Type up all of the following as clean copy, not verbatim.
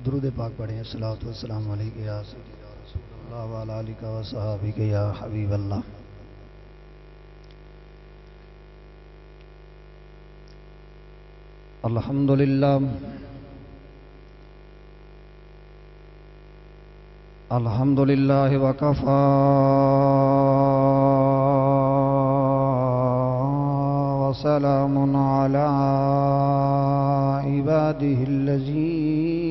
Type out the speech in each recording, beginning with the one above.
درود پاک پڑھیں. الصلاۃ والسلام علیک یا سیدی یا رسول اللہ وعلی آلک و صحابک یا حبیب اللہ. الحمدللہ الحمدللہ وکفا وسلام علی عباده الذین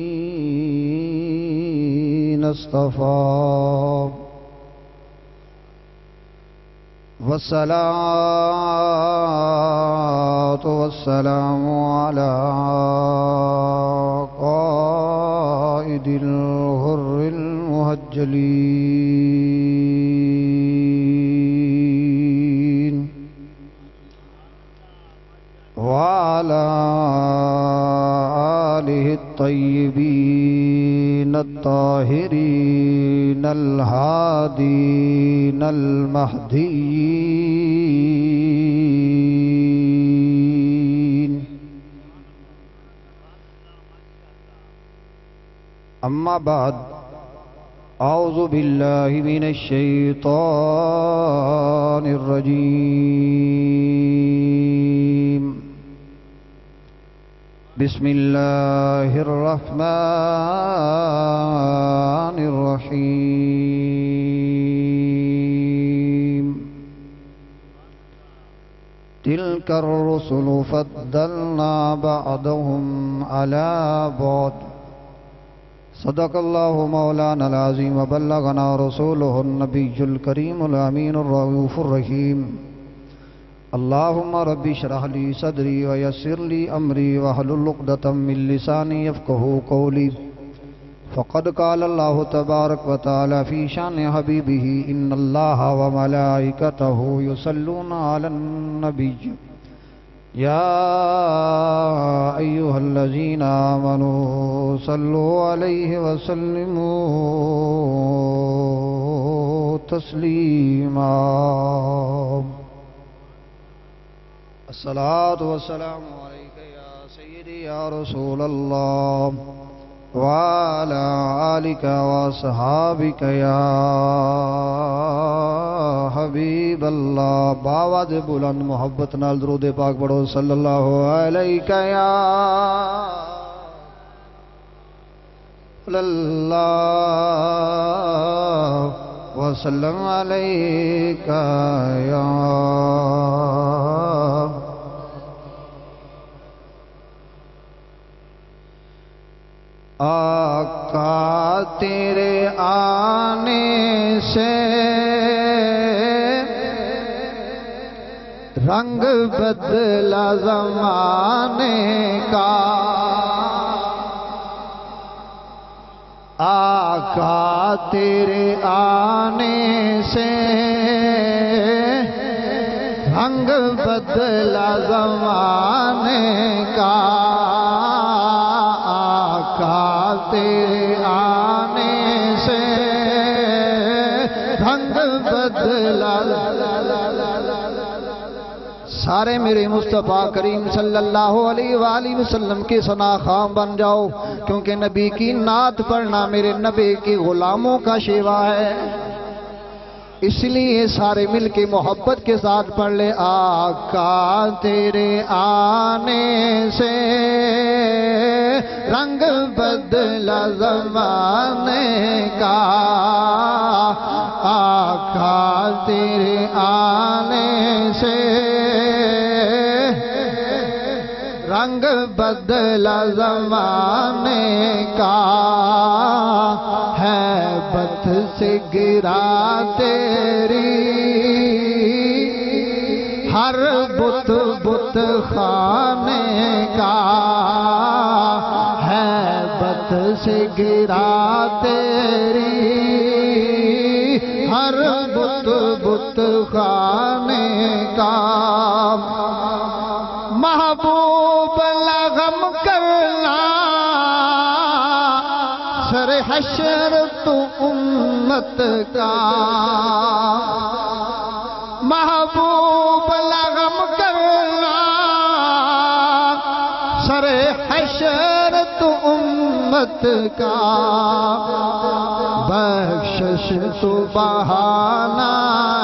اصطفى والصلاة والسلام على قائد الغر المهجلين وعلى آله الطيبين الطاهرين الهادين المهديين. أما بعد، أعوذ بالله من الشيطان الرجيم. بسم الله الرحمن الرحيم. تلك الرسل فضلنا بعضهم على بعض. صدق الله مولانا العظيم وبلغنا رسوله النبي الكريم الأمين الرؤوف الرحيم. اللهم رب اشرح لي صدري ويسر لي أمري واحلل عقدة من لساني يفقهوا قولي. فقد قال الله تبارك وتعالى في شأن حبيبه: إن الله وملائكته يصلون على النبي يا أيها الذين آمنوا صلوا عليه وسلموا تسليما. الصلاة والسلام عليك يا سيدي يا رسول الله وعلى آلك وصحابك يا حبیب اللہ. باواد بلند محبت نال درود پاک پڑھو. صلی اللہ علیہ یا اللہ وسلم علیک یا آقا. تیرے آنے سے رنگ بدلا زمانے کا. آقا تیرے آنے سے رنگ بدلا زمانے کا. تیرے آنے سے رنگ بدلا. سارے میرے مصطفیٰ کریم صلی اللہ علیہ وآلہ وسلم کے ثنا خواں بن جاؤ، کیونکہ نبی کی نعت پڑھنا میرے نبی کے غلاموں کا شیوا ہے. اس لیے سارے مل کے محبت کے ساتھ پڑھ لے. آقا تیرے آنے سے رنگ بدلا زمانے کا. آقا تیرے آنے سے رنگ بدلا زمانے کا. ہے بت سے گرا تیری ہر بت بت خانے کا. ہے بت سے گرا تیری ہر بت بت خانے کا. محبوب لغم کرنا سر حشر تو امت کا. محبوب لغم کرنا سر حشر تو امت غربت کا بخشش تو بہانا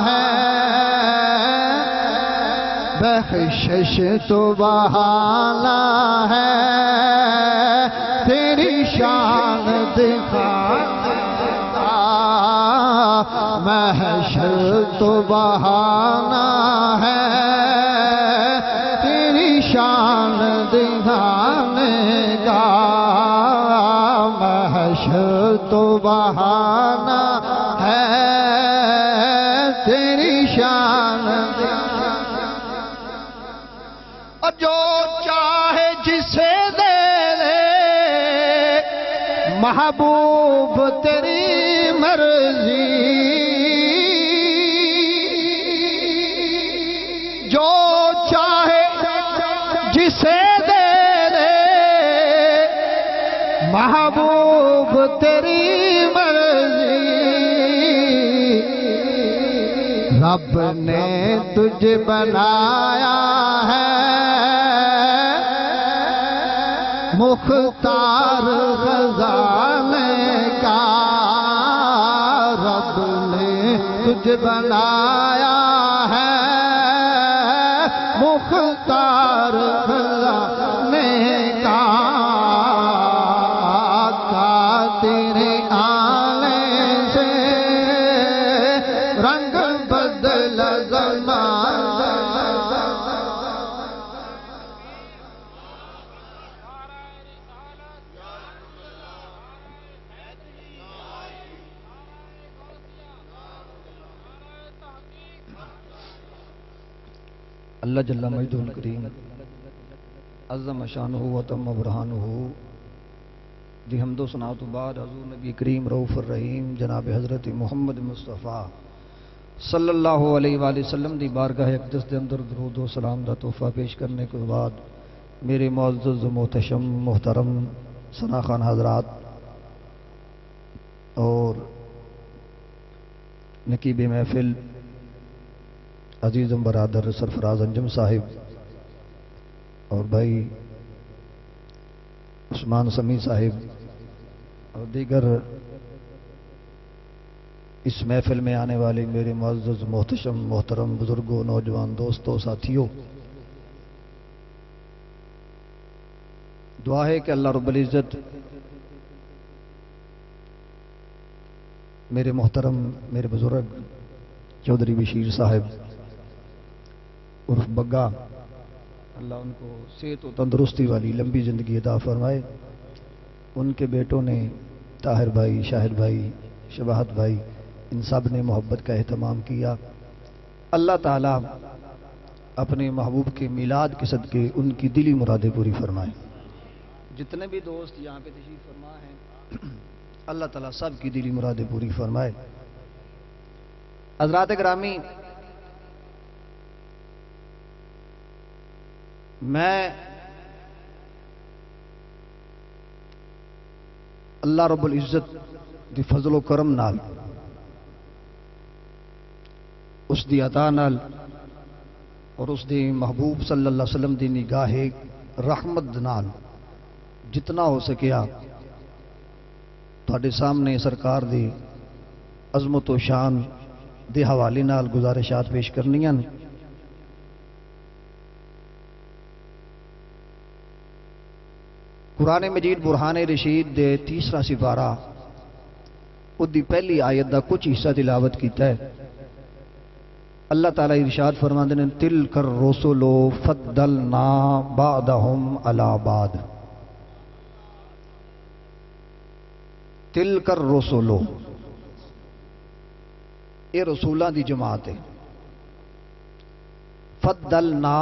ہے، بخشش تو بہانا ہے، تیری شان دکھانے کا محشر تو بہانا ہے، تیری شان دکھانے کا محشر تو بہانا ہے، تیری شان اور جو چاہے جسے دے دے محبوب تیری مرضی، جو چاہے جسے دے دے محبوب تیری مرضی، رب نے تجھے بنایا ہے مختار خزانے کا، رب نے تجھے بنایا ہے مختار خزانے کا، تیرے آنے سے رنگ بدل زمانہ۔ اللہ جل مجدہ الکریم عظم شانہ و تم برہانہ دی حمد و ثنا تو بعد حضور نبی کریم رؤوف الرحیم جناب حضرت محمد مصطفیٰ صلی اللہ علیہ وآلہ وسلم دی بارگاہ اقدس دے اندر درود و سلام دا تحفہ پیش کرنے کے بعد میرے معزز و محتشم محترم ثنا خان حضرات اور نقیب محفل عزیزم برادر سرفراز انجم صاحب اور بھائی عثمان سمیع صاحب اور دیگر اس محفل میں آنے والے میرے معزز محتشم محترم بزرگوں نوجوان دوستوں ساتھیوں، دعا ہے کہ اللہ رب العزت میرے محترم میرے بزرگ چودھری بشیر صاحب عرف بگا، اللہ ان کو صحت و تندرستی والی لمبی زندگی عطا فرمائے، ان کے بیٹوں نے طاہر بھائی، شاہد بھائی، شباہت بھائی، ان سب نے محبت کا اہتمام کیا، اللہ تعالیٰ اپنے محبوب کے میلاد کے صدقے ان کی دلی مرادیں پوری فرمائے۔ جتنے بھی دوست یہاں پہ تشریف فرما ہیں اللہ تعالیٰ سب کی دلی مرادیں پوری فرمائے۔ حضرات گرامی، میں اللہ رب العزت دی فضل و کرم نال، اس دی عطا نال اور اس دی محبوب صلی اللہ علیہ وسلم دی نگاہ رحمت نال جتنا ہو سکیا تھوڑے سامنے سرکار دی عظمت و شان دے حوالے نال گزارشات پیش کرنیاں۔ قرآن مجید برہان رشید دے تیسرا سپارہ اس دی پہلی آیت دا کچھ حصہ تلاوت کیتا ہے۔ اللہ تعالیٰ ارشاد فرماندے نے تلک الرسل فضلنا بعضهم علی بعض، تلک الرسل، یہ رسولاں دی جماعت ہے، فضلنا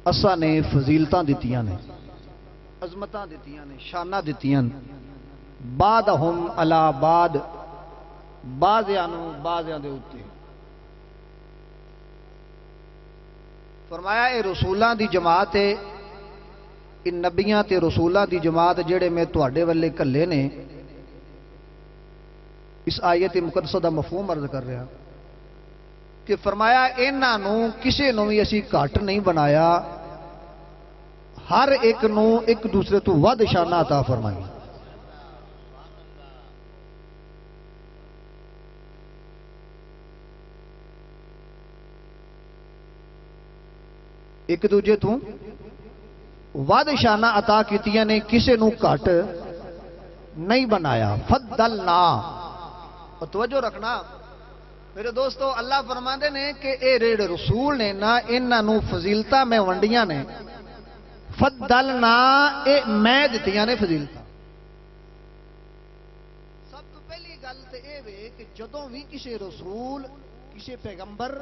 اساں نے فضیلتاں دتیاں نے، عظمتاں دتیاں نے، شاناں دتیاں، بعضهم علی بعض، بعضیاں نوں بعضیاں دے اوتے۔ فرمایا اے رسولاں دی جماعت ہے، ان نبیاں تے رسولاں دی جماعت جڑے میں تواڈے والے کلے نے۔ اس آیت مقدسہ دا مفہوم عرض کر رہا کہ فرمایا انہاں نوں کسے نوں وی اسی گھٹ نہیں بنایا، ہر ایک نو ایک دوسرے تو ود شانہ عطا فرمائی. ایک دوجے تو ود شانہ عطا کیتیاں نے، کسے نو گھٹ نہیں بنایا. فضلنا. اور توجہ رکھنا میرے دوستو، اللہ فرماندے نے کہ اے ریڑ رسول نے نا انہاں نو فضیلتاں میں ونڈیاں نے. فضلنا اے میں دتیاں نے فضیلتاں. سب تو پہلی گل تے اے وے کہ جدوں بھی کسی رسول، کسی پیغمبر،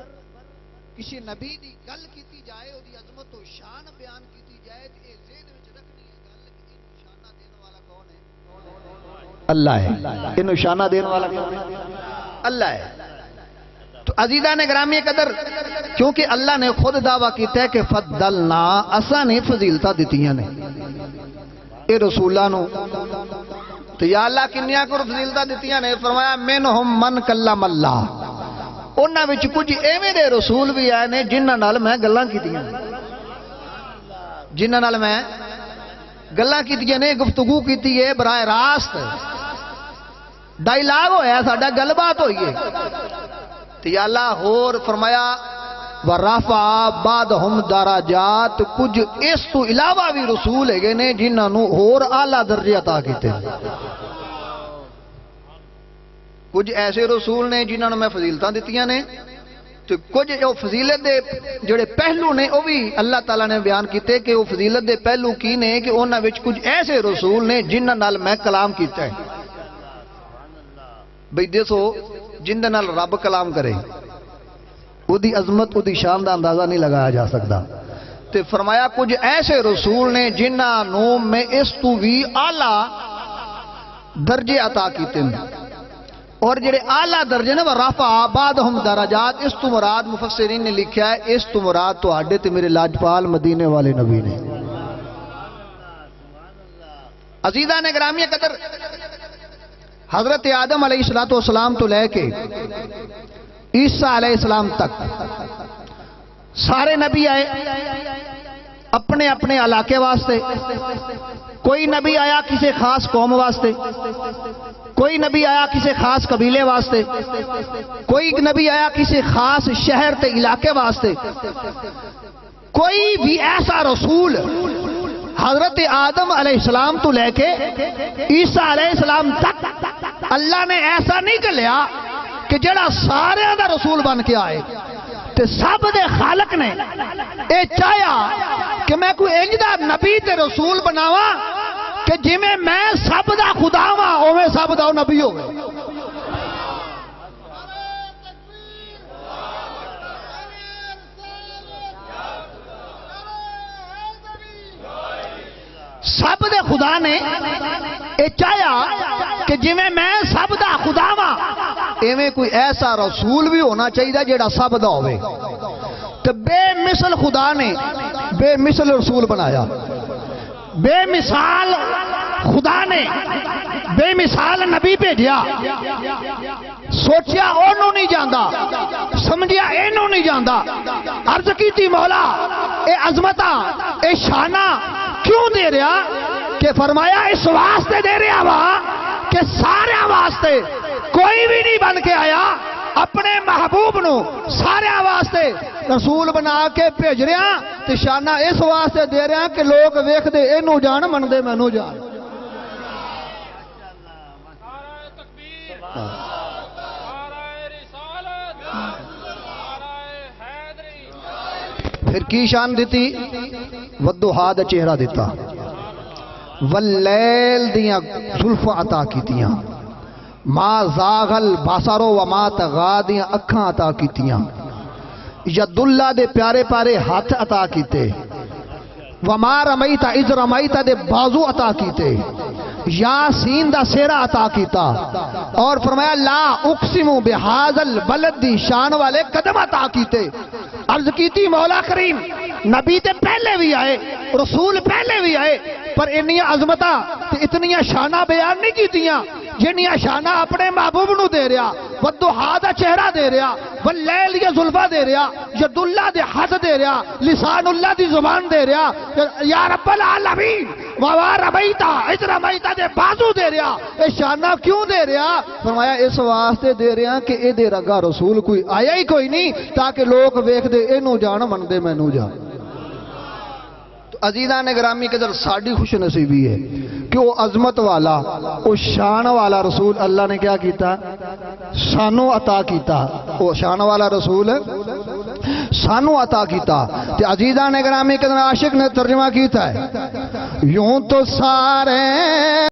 کسی نبی دی گل کیتی جائے، او دی عظمت و شان بیان کیتی جائے، تے اے ذہن وچ رکھنی ہے گل کہ اینو شانہ دین والا کون ہے؟ اللہ ہے. اینو شانہ دین والا کون ہے؟ اللہ ہے. تو عزیزان گرامی قدر، کیونکہ اللہ نے خود دعویٰ کیتا ہے کہ فضلنا، اساں نے فضیلتاں دتیاں نے اے رسولاں نو. تو یا اللہ کنیاں کو فضیلتاں دتیاں نے؟ فرمایا منہم من کلم اللہ. انہاں وچ کچھ ایویں دے رسول بھی آئے نے جنہاں نال میں گلاں کیتیاں، جنہاں نال میں گلاں کیتیاں نے، گفتگو کیتی ہے براہ راست، ڈائیلاگ ہویا ساڈا، گل بات ہوئی ہے. تو یا اللہ ہور فرمایا وَرَفَعَ بَعْضَهُمْ دَرَجَاتٍ. کچھ اس تو علاوہ بھی رسول ہے نے جنہاں نو ہور اعلیٰ درجے عطا کیتے. کچھ ایسے رسول نے جنہاں نو میں فضیلتاں دتیاں نے، تو کچھ جو فضیلت دے جڑے پہلو نے وہ بھی اللہ تعالیٰ نے بیان کیتے کہ وہ فضیلت دے پہلو کی نے کہ انہاں وچ کچھ ایسے رسول نے جنہاں نال میں کلام کیتا ہے. بھئی دیکھو جن نال رب کلام کرے او دی عظمت، او دی شان دا اندازہ نہیں لگایا جا سکتا. تے فرمایا کچھ ایسے رسول نے جنہاں نو میں اس تو بھی اعلیٰ درجے عطا کیتے ہیں. اور جڑے اعلیٰ درجے نے وہ رفع بعضہم درجات، اس تو مراد مفسرین نے لکھا ہے اس تو مراد تو آڈے تے میرے لاجپال مدینے والے نبی نے. عزیزان گرامی قدر، حضرت آدم علیہ السلام تو لے کے عیسیٰ علیہ السلام تک سارے نبی آئے اپنے اپنے علاقے واسطے. کوئی نبی آیا کسی خاص قوم واسطے، کوئی نبی آیا کسی خاص قبیلے واسطے، کوئی نبی آیا کسی خاص شہر تے علاقے واسطے. کوئی بھی ایسا رسول حضرت آدم علیہ السلام تو لے کے عیسیٰ علیہ السلام تک اللہ نے ایسا نہیں چلیا کہ جڑا سارے دا رسول بن کے آئے. تے سب دے خالق نے اے چاہیا کہ میں کوئی انجدہ نبی تے رسول بناوا کہ جی میں سب دا خدا ہاں اوے سب دا نبی ہوئے. سب دے خدا نے اے چاہیا کہ جی میں سب دا خدا ہاں ایویں کوئی ایسا رسول بھی ہونا چاہیے جیڑا سب دا ہوئے. تو بے مثل خدا نے بے مثل رسول بنایا. بے مثال خدا نے بے مثال نبی بھیجیا. سوچیا انہوں نہیں جاندا، سمجھیا انہوں نہیں جاندا. عرض کیتی مولا اے عظمتہ اے شانہ کیوں دے رہا؟ کہ فرمایا اس واسطے دے رہا وا کہ سارے واسطے کوئی بھی نہیں بن کے آیا، اپنے محبوب نو سارے واسطے رسول بنا کے بھیج رہا. تے شانہ اس واسطے دے رہا کہ لوگ ویکھ دے اینو جان من دے مینو جان. پھر کی شان دیتی؟ والضحیٰ دا چہرہ دیتا، واللیل دیاں زلفاں عطا کیتیاں، ما زاغ البصر وما طغى دیاں اکھاں عطا کیتیاں، ید اللہ دے پیارے پیارے ہاتھ عطا کیتے، وما رمیت اذ رمیت دے بازو عطا کیتے، یاسین دا سیرا عطا کیتا اور فرمایا لا اقسم بہذا البلد دی شان والے قدم عطا کیتے. عرض کیتی مولا کریم نبی تے پہلے بھی آئے رسول پہلے بھی آئے پر انیاں عظمتاں تے اتنیاں شاناں بیان نہیں کیتیاں جنیاں شاناں اپنے محبوب نو دے رہا والضحیٰ دا چہرہ دے رہا واللیل یا زلفہ دے رہا ید اللہ دے حد دے رہا لسان اللہ دی زبان دے رہا یا رب العالمین وَوَا رَمَيْتَ اِذْ رَمَيْتَ دے بازو دے رہا. اے شانہ کیوں دے رہا؟ فرمایا اس واسطے دے رہا کہ اے دے رگا رسول کوئی آیا ہی کوئی نہیں تاکہ لوگ ویکھ دے اینو جان من دے مینو جان. عزیزان گرامی کے در ساڑی خوش نصیبی ہے کہ وہ عظمت والا وہ شان والا رسول اللہ نے کیا کیتا سانو عطا کیتا. وہ شان والا رسول سانو عطا کیتا. تے عزیزان گرامی کے در عاشق نے ترجمہ کیتا ہے یوں تو سارے